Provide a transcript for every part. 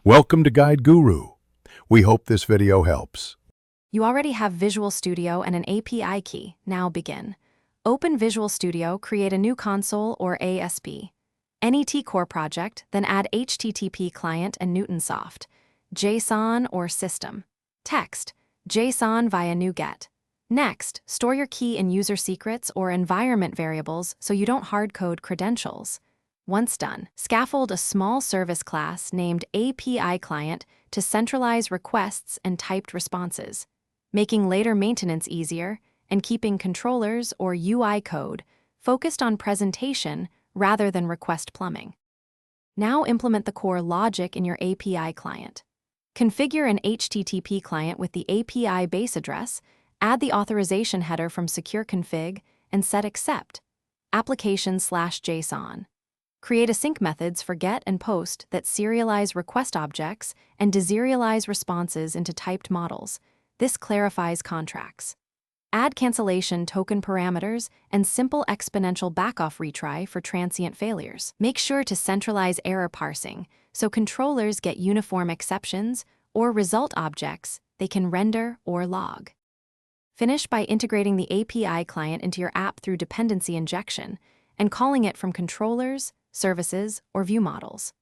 Welcome to Guide Guru. We hope this video helps. You already have Visual Studio and an API key. Now begin. Open Visual Studio, create a new console or ASP. NET Core project, then add HTTP client and Newtonsoft, JSON or system. Text, JSON via NuGet. Next, store your key in user secrets or environment variables so you don't hardcode credentials. Once done, scaffold a small service class named API Client to centralize requests and typed responses, making later maintenance easier and keeping controllers or UI code focused on presentation rather than request plumbing. Now implement the core logic in your API client. Configure an HTTP client with the API base address, add the authorization header from Secure Config, and set accept. Application/JSON. Create async methods for GET and POST that serialize request objects and deserialize responses into typed models. This clarifies contracts. Add cancellation token parameters and simple exponential backoff retry for transient failures. Make sure to centralize error parsing so controllers get uniform exceptions or result objects they can render or log. Finish by integrating the API client into your app through dependency injection and calling it from controllers, services, or view models.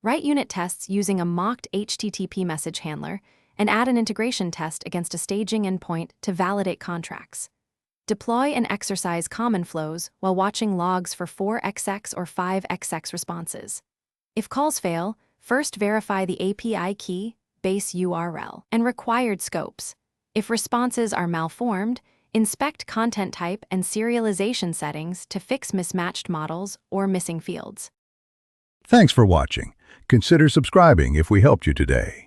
Write unit tests using a mocked HTTP message handler and add an integration test against a staging endpoint to validate contracts. Deploy and exercise common flows while watching logs for 4xx or 5xx responses. If calls fail, first verify the API key, base URL, and required scopes. If responses are malformed, inspect content type and serialization settings to fix mismatched models or missing fields. Thanks for watching. Consider subscribing if we helped you today.